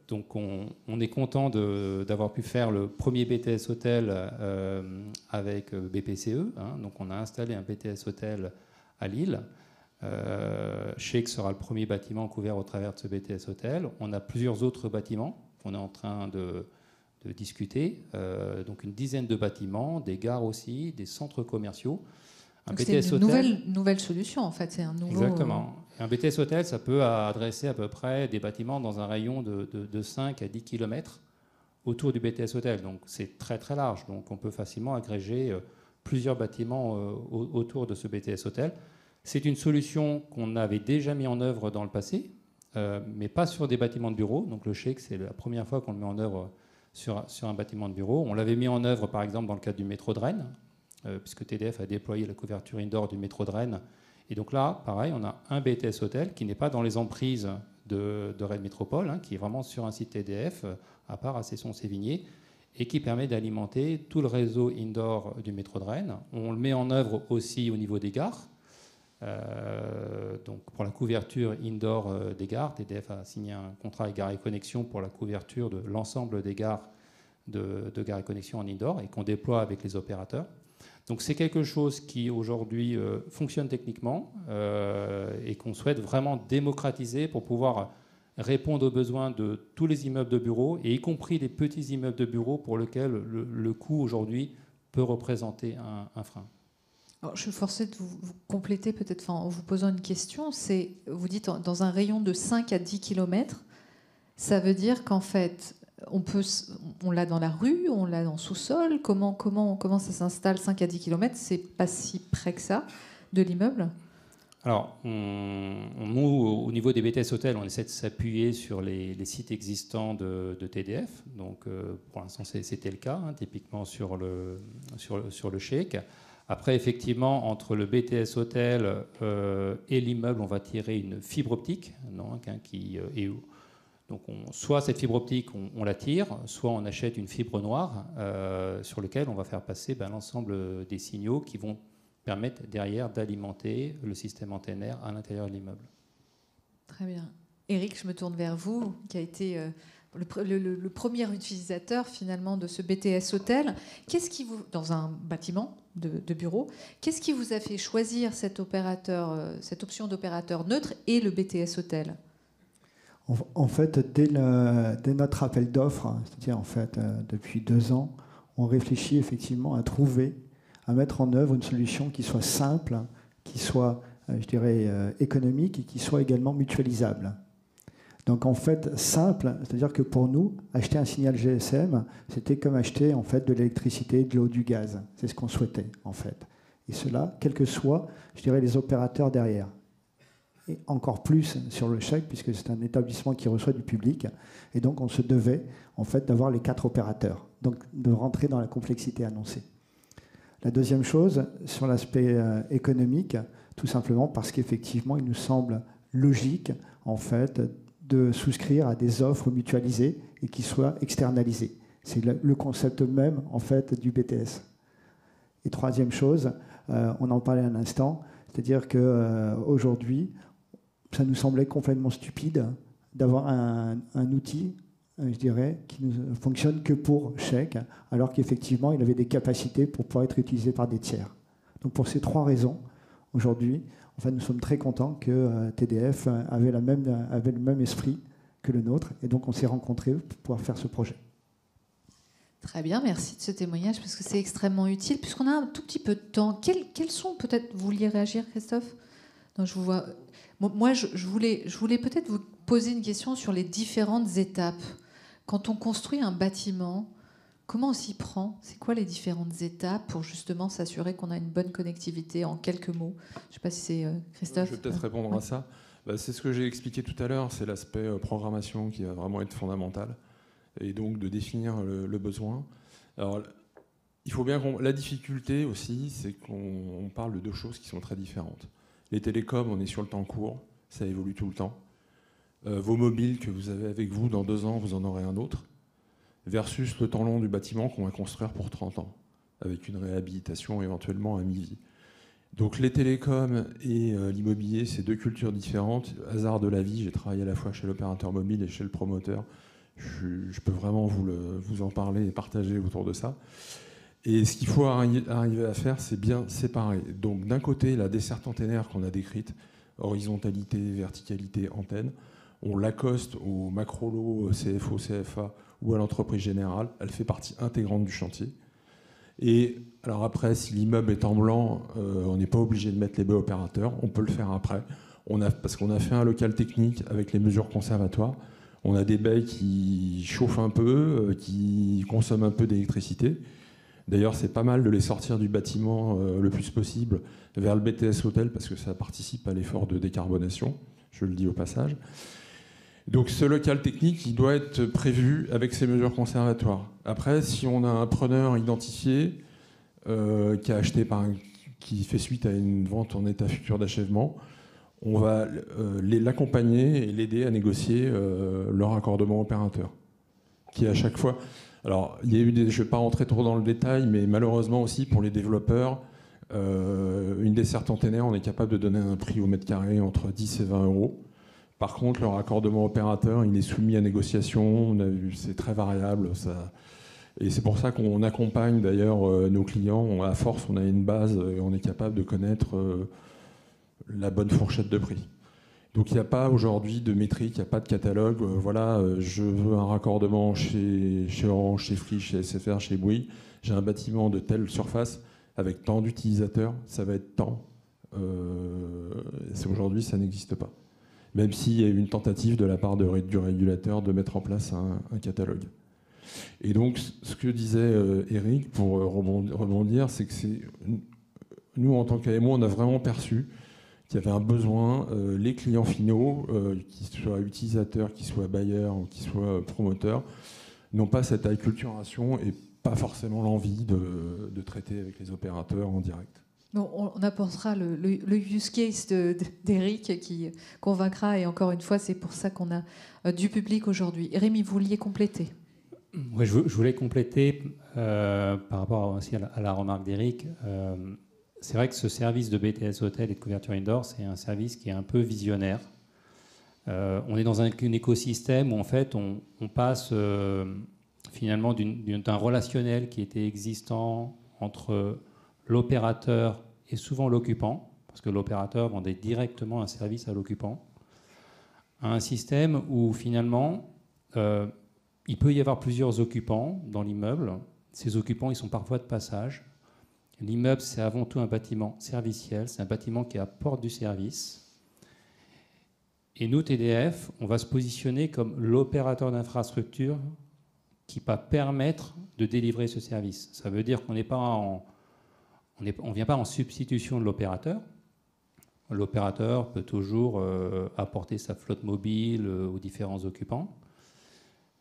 Donc on est content d'avoir pu faire le premier BTS Hôtel avec BPCE. Donc on a installé un BTS Hôtel à Lille. Sheikh sera le premier bâtiment couvert au travers de ce BTS Hôtel. On a plusieurs autres bâtiments qu'on est en train de discuter. Donc une dizaine de bâtiments, des gares aussi, des centres commerciaux. C'est une nouvelle solution en fait. C'est un nouveau... Exactement. Un BTS Hôtel, ça peut adresser à peu près des bâtiments dans un rayon de 5 à 10 km autour du BTS Hôtel. Donc c'est très très large. Donc on peut facilement agréger plusieurs bâtiments autour de ce BTS Hôtel. C'est une solution qu'on avait déjà mis en œuvre dans le passé, mais pas sur des bâtiments de bureaux. Donc le Sheikh, c'est la première fois qu'on le met en œuvre sur un bâtiment de bureau. On l'avait mis en œuvre par exemple dans le cadre du métro de Rennes, puisque TDF a déployé la couverture indoor du métro de Rennes. Et donc là, pareil, on a un BTS Hôtel qui n'est pas dans les emprises de Rennes Métropole, qui est vraiment sur un site TDF, à part à Cesson-Sévigné, et qui permet d'alimenter tout le réseau indoor du métro de Rennes. On le met en œuvre aussi au niveau des gares. Donc pour la couverture indoor des gares, TDF a signé un contrat avec Gares et Connexion pour la couverture de l'ensemble des gares de Gares et Connexion en indoor et qu'on déploie avec les opérateurs. Donc c'est quelque chose qui aujourd'hui fonctionne techniquement et qu'on souhaite vraiment démocratiser pour pouvoir répondre aux besoins de tous les immeubles de bureaux, et y compris les petits immeubles de bureaux pour lesquels le coût aujourd'hui peut représenter un frein. Alors, je suis forcée de vous compléter peut-être en vous posant une question. Vous dites dans un rayon de 5 à 10 km, ça veut dire qu'en fait, on l'a dans la rue, on l'a en sous-sol. Comment ça s'installe 5 à 10 km? C'est pas si près que ça de l'immeuble? Alors, nous, au niveau des BTS Hôtels, on essaie de s'appuyer sur les sites existants de TDF. Donc, pour l'instant, c'était le cas, typiquement sur le Sheikh. Après, effectivement, entre le BTS Hôtel et l'immeuble, on va tirer une fibre optique. Donc, soit cette fibre optique, on la tire, soit on achète une fibre noire sur laquelle on va faire passer l'ensemble des signaux qui vont permettre derrière d'alimenter le système antennaire à l'intérieur de l'immeuble. Très bien. Eric, je me tourne vers vous, qui a été le premier utilisateur finalement de ce BTS Hôtel. Qu'est-ce qui vous, dans un bâtiment de bureau, qu'est-ce qui vous a fait choisir cette option d'opérateur neutre et le BTS Hôtel? En fait, dès notre appel d'offres, c'est-à-dire en fait depuis 2 ans, on réfléchit effectivement à mettre en œuvre une solution qui soit simple, qui soit, je dirais, économique et qui soit également mutualisable. Donc en fait, simple, c'est-à-dire que pour nous, acheter un signal GSM, c'était comme acheter en fait de l'électricité, de l'eau, du gaz. C'est ce qu'on souhaitait en fait. Et cela, quels que soient, je dirais, les opérateurs derrière. Et encore plus sur le chèque, puisque c'est un établissement qui reçoit du public. Et donc on se devait en fait d'avoir les 4 opérateurs, donc de rentrer dans la complexité annoncée. La deuxième chose, sur l'aspect économique, tout simplement parce qu'effectivement, il nous semble logique en fait de souscrire à des offres mutualisées et qui soient externalisées. C'est le concept même en fait du BTS. Et troisième chose, on en parlait un instant, c'est-à-dire qu'aujourd'hui, ça nous semblait complètement stupide d'avoir un outil, je dirais, qui ne fonctionne que pour chèque, alors qu'effectivement, il avait des capacités pour pouvoir être utilisé par des tiers. Donc pour ces 3 raisons, aujourd'hui, en fait, nous sommes très contents que TDF avait le même esprit que le nôtre, et donc on s'est rencontrés pour pouvoir faire ce projet. Très bien, merci de ce témoignage, parce que c'est extrêmement utile. Puisqu'on a un tout petit peu de temps, quels sont peut-être... Vous vouliez réagir, Christophe? Non, je vous vois... Moi, je voulais peut-être vous poser une question sur les différentes étapes. Quand on construit un bâtiment, comment on s'y prend? C'est quoi les différentes étapes pour justement s'assurer qu'on a une bonne connectivité? En quelques mots. Je ne sais pas si c'est Christophe. Je vais peut-être répondre à ça. C'est ce que j'ai expliqué tout à l'heure, c'est l'aspect programmation qui va vraiment être fondamental. Et donc de définir le besoin. Alors, il faut bien la difficulté aussi, c'est qu'on parle de 2 choses qui sont très différentes. Les télécoms, on est sur le temps court, ça évolue tout le temps. Vos mobiles que vous avez avec vous, dans 2 ans, vous en aurez un autre, versus le temps long du bâtiment qu'on va construire pour 30 ans, avec une réhabilitation éventuellement à mi-vie. Donc les télécoms et l'immobilier, c'est 2 cultures différentes. Hasard de la vie, j'ai travaillé à la fois chez l'opérateur mobile et chez le promoteur. Je peux vraiment vous en parler et partager autour de ça. Et ce qu'il faut arriver à faire, c'est bien séparer. Donc d'un côté, la desserte antennaire qu'on a décrite, horizontalité, verticalité, antenne, on l'accoste au macro-lot, CFO, CFA ou à l'entreprise générale. Elle fait partie intégrante du chantier. Et alors après, si l'immeuble est en blanc, on n'est pas obligé de mettre les baies opérateurs. On peut le faire après. Parce qu'on a fait un local technique avec les mesures conservatoires. On a des baies qui chauffent un peu, qui consomment un peu d'électricité. D'ailleurs, c'est pas mal de les sortir du bâtiment le plus possible vers le BTS Hôtel parce que ça participe à l'effort de décarbonation, je le dis au passage. Donc ce local technique, il doit être prévu avec ces mesures conservatoires. Après, si on a un preneur identifié qui fait suite à une vente en état futur d'achèvement, on va l'accompagner et l'aider à négocier leur raccordement opérateur, qui à chaque fois... Alors, il y a eu je ne vais pas rentrer trop dans le détail, mais malheureusement aussi pour les développeurs, une desserte antennaire, on est capable de donner un prix au mètre carré entre 10 et 20 euros. Par contre, le raccordement opérateur, il est soumis à négociation, c'est très variable. Et c'est pour ça qu'on accompagne d'ailleurs nos clients. À force, on a une base et on est capable de connaître la bonne fourchette de prix. Donc il n'y a pas aujourd'hui de métrique, il n'y a pas de catalogue. Je veux un raccordement chez Orange, chez Free, chez SFR, chez Bouygues. J'ai un bâtiment de telle surface avec tant d'utilisateurs, ça va être tant. Aujourd'hui, ça n'existe pas. Même s'il y a eu une tentative de la part du régulateur de mettre en place un catalogue. Et donc, ce que disait Eric, pour rebondir, c'est que nous, en tant qu'AMO, on a vraiment perçu qu'il y avait un besoin, les clients finaux, qu'ils soient utilisateurs, qu'ils soient bailleurs ou qu'ils soient promoteurs, n'ont pas cette acculturation et pas forcément l'envie de traiter avec les opérateurs en direct. Bon, on apportera le use case d'Eric qui convaincra, et encore une fois, c'est pour ça qu'on a du public aujourd'hui. Rémi, vous vouliez compléter? Oui, je voulais compléter par rapport aussi à la remarque d'Eric. C'est vrai que ce service de BTS Hôtel et de couverture indoor, c'est un service qui est un peu visionnaire. On est dans un écosystème où en fait on passe finalement d'un relationnel qui était existant entre l'opérateur et souvent l'occupant, parce que l'opérateur vendait directement un service à l'occupant, à un système où finalement il peut y avoir plusieurs occupants dans l'immeuble. Ces occupants, ils sont parfois de passage. L'immeuble, c'est avant tout un bâtiment serviciel, c'est un bâtiment qui apporte du service. Et nous, TDF, on va se positionner comme l'opérateur d'infrastructure qui va permettre de délivrer ce service. Ça veut dire qu'on n'est pas on vient pas en substitution de l'opérateur. L'opérateur peut toujours apporter sa flotte mobile aux différents occupants.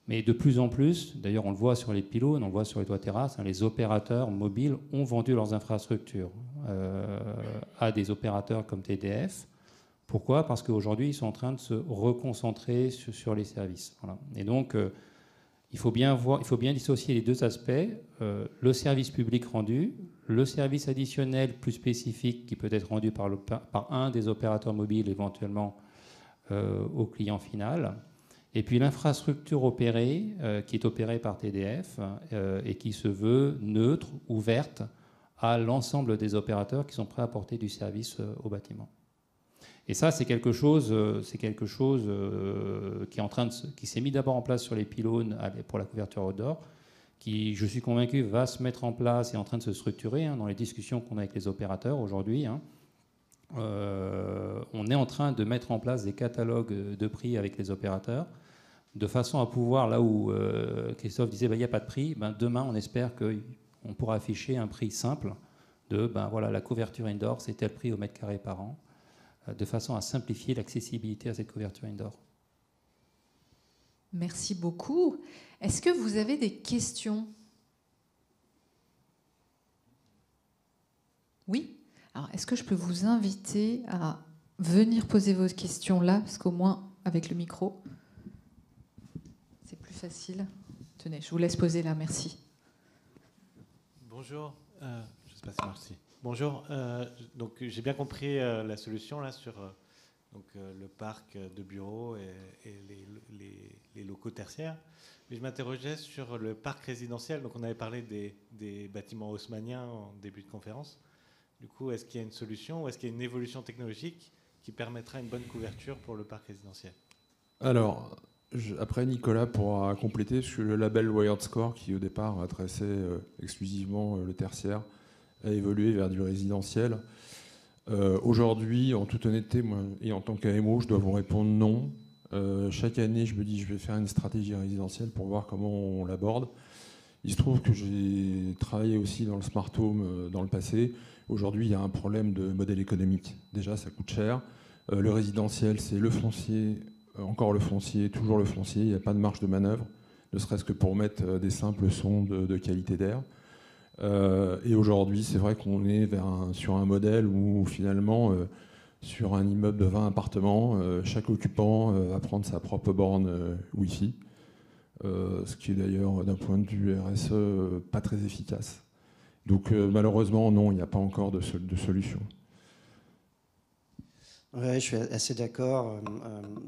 Mais de plus en plus, d'ailleurs on le voit sur les pylônes, on le voit sur les toits terrasses, les opérateurs mobiles ont vendu leurs infrastructures à des opérateurs comme TDF. Pourquoi ? Parce qu'aujourd'hui, ils sont en train de se reconcentrer sur les services. Voilà. Et donc, il faut bien dissocier les deux aspects, le service public rendu, le service additionnel plus spécifique qui peut être rendu par un des opérateurs mobiles éventuellement au client final, et puis l'infrastructure opérée, qui est opérée par TDF et qui se veut neutre, ouverte à l'ensemble des opérateurs qui sont prêts à apporter du service au bâtiment. Et ça, c'est quelque chose qui s'est mis d'abord en place sur les pylônes pour la couverture outdoor, qui, je suis convaincu, va se mettre en place et est en train de se structurer dans les discussions qu'on a avec les opérateurs aujourd'hui. On est en train de mettre en place des catalogues de prix avec les opérateurs, de façon à pouvoir, là où Christophe disait il n'y a pas de prix, demain on espère qu'on pourra afficher un prix simple de voilà, la couverture indoor, c'est tel prix au mètre carré par an, de façon à simplifier l'accessibilité à cette couverture indoor. Merci beaucoup. Est-ce que vous avez des questions ? Oui ? Alors, est-ce que je peux vous inviter à venir poser vos questions là, parce qu'au moins, avec le micro, c'est plus facile. Tenez, je vous laisse poser là, merci. Bonjour, je ne sais pas si merci. Bonjour, donc j'ai bien compris la solution là sur le parc de bureaux et les locaux tertiaires. Mais je m'interrogeais sur le parc résidentiel. Donc on avait parlé des bâtiments haussmanniens en début de conférence. Du coup, est-ce qu'il y a une solution ou est-ce qu'il y a une évolution technologique qui permettra une bonne couverture pour le parc résidentiel ? Alors, après Nicolas pourra compléter sur le label Wired Score qui au départ adressait exclusivement le tertiaire, a évolué vers du résidentiel. Aujourd'hui, en toute honnêteté, moi, et en tant qu'AMO, je dois vous répondre non. Chaque année, je me dis je vais faire une stratégie résidentielle pour voir comment on l'aborde. Il se trouve que j'ai travaillé aussi dans le smart home dans le passé. Aujourd'hui, il y a un problème de modèle économique. Déjà, ça coûte cher. Le résidentiel, c'est le foncier, encore le foncier, toujours le foncier. Il n'y a pas de marge de manœuvre, ne serait-ce que pour mettre des simples sons de qualité d'air. Et aujourd'hui, c'est vrai qu'on est sur un modèle où finalement, sur un immeuble de 20 appartements, chaque occupant va prendre sa propre borne Wi-Fi, ce qui est d'ailleurs d'un point de vue RSE pas très efficace. Donc malheureusement, non, il n'y a pas encore de solution. Oui, je suis assez d'accord.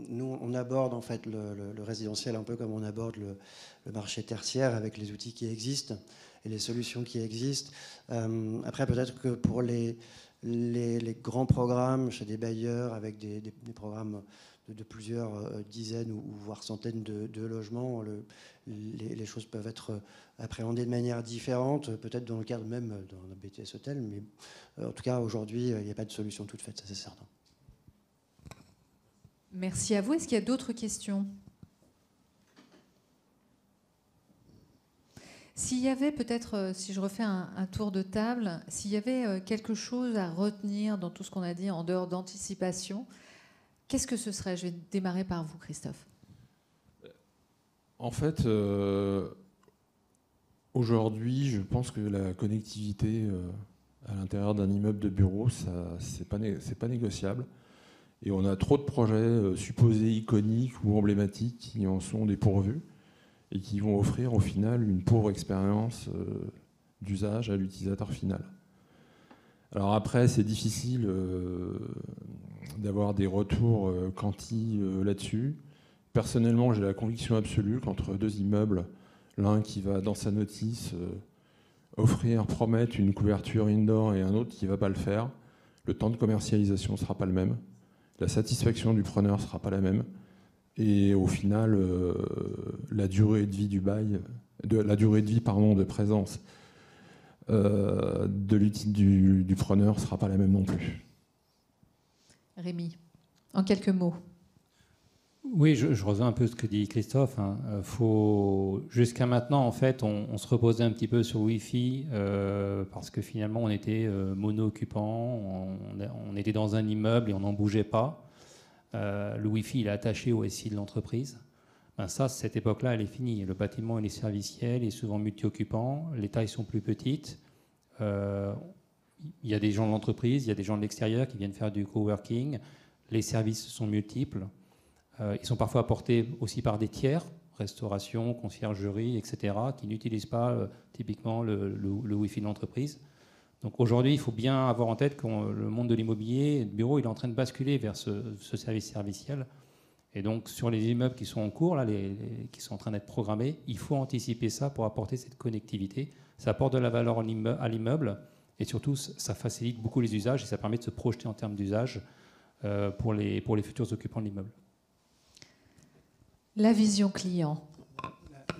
Nous, on aborde en fait le résidentiel un peu comme on aborde le marché tertiaire avec les outils qui existent et les solutions qui existent. Après, peut-être que pour les grands programmes chez des bailleurs avec des programmes de plusieurs dizaines ou voire centaines de logements, les choses peuvent être appréhendées de manière différente, peut-être dans le cadre même d'un BTS hôtel, mais en tout cas, aujourd'hui, il n'y a pas de solution toute faite, ça c'est certain. Merci à vous. Est-ce qu'il y a d'autres questions ? S'il y avait peut-être, si je refais un tour de table, s'il y avait quelque chose à retenir dans tout ce qu'on a dit en dehors d'anticipation, qu'est-ce que ce serait ? Je vais démarrer par vous, Christophe. En fait, aujourd'hui, je pense que la connectivité à l'intérieur d'un immeuble de bureau, c'est pas négociable. Et on a trop de projets supposés iconiques ou emblématiques qui en sont dépourvus et qui vont offrir au final une pauvre expérience d'usage à l'utilisateur final. Alors après, c'est difficile d'avoir des retours quanti là-dessus. Personnellement, j'ai la conviction absolue qu'entre deux immeubles, l'un qui va dans sa notice promettre une couverture indoor et un autre qui ne va pas le faire, le temps de commercialisation ne sera pas le même, la satisfaction du preneur ne sera pas la même, et au final, la durée de vie du bail, de présence du preneur ne sera pas la même non plus. Rémi, en quelques mots. Oui, je rejoins un peu ce que dit Christophe. Jusqu'à maintenant, en fait, on se reposait un petit peu sur Wi-Fi parce que finalement, on était mono-occupant, on était dans un immeuble et on n'en bougeait pas. Le Wi-Fi, il est attaché au SI de l'entreprise. Cette époque-là, elle est finie. Le bâtiment, il est serviciel, il est souvent multi-occupant, les tailles sont plus petites. Il y a des gens de l'entreprise, il y a des gens de l'extérieur qui viennent faire du coworking. Les services sont multiples. Ils sont parfois apportés aussi par des tiers, restauration, conciergerie, etc., qui n'utilisent pas typiquement le Wi-Fi de l'entreprise. Donc aujourd'hui, il faut bien avoir en tête que le monde de l'immobilier, de bureau, il est en train de basculer vers ce service serviciel. Et donc sur les immeubles qui sont en cours, là, qui sont en train d'être programmés, il faut anticiper ça pour apporter cette connectivité. Ça apporte de la valeur à l'immeuble et surtout, ça facilite beaucoup les usages et ça permet de se projeter en termes d'usage pour les futurs occupants de l'immeuble. La vision client.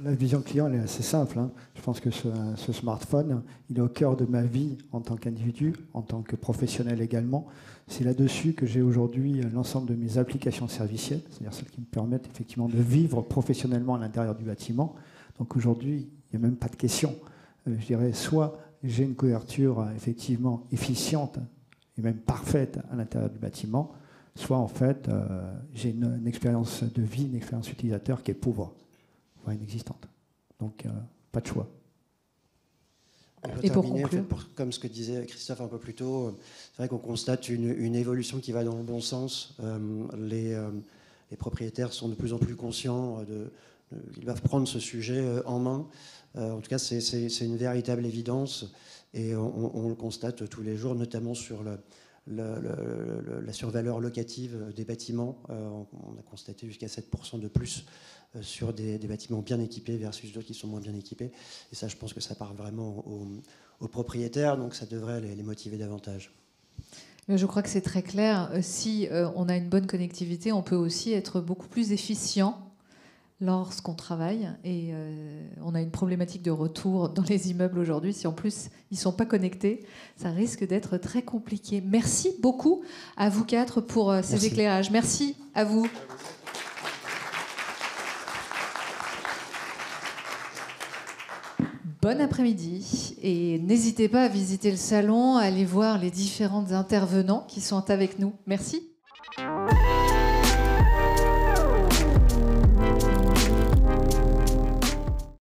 La vision client, elle est assez simple. Je pense que ce smartphone, il est au cœur de ma vie en tant qu'individu, en tant que professionnel également. C'est là-dessus que j'ai aujourd'hui l'ensemble de mes applications servicielles, c'est-à-dire celles qui me permettent effectivement de vivre professionnellement à l'intérieur du bâtiment. Donc aujourd'hui, il n'y a même pas de question. Je dirais, soit j'ai une couverture effectivement efficiente et même parfaite à l'intérieur du bâtiment, soit en fait j'ai une expérience de vie, une expérience utilisateur qui est pauvre, voire inexistante. Donc pas de choix. Et pour conclure, comme ce que disait Christophe un peu plus tôt, c'est vrai qu'on constate une évolution qui va dans le bon sens. Les propriétaires sont de plus en plus conscients qu'ils doivent prendre ce sujet en main. En tout cas, c'est une véritable évidence et on le constate tous les jours, notamment sur la survaleur locative des bâtiments. On a constaté jusqu'à 7% de plus sur des bâtiments bien équipés versus d'autres qui sont moins bien équipés. Et ça, je pense que ça part vraiment aux propriétaires, donc ça devrait les motiver davantage. Je crois que c'est très clair. Si on a une bonne connectivité, on peut aussi être beaucoup plus efficient lorsqu'on travaille. Et on a une problématique de retour dans les immeubles aujourd'hui. Si en plus ils ne sont pas connectés, ça risque d'être très compliqué. Merci beaucoup à vous quatre pour ces éclairages. Merci à vous. Bon après-midi et n'hésitez pas à visiter le salon, à aller voir les différents intervenants qui sont avec nous. Merci.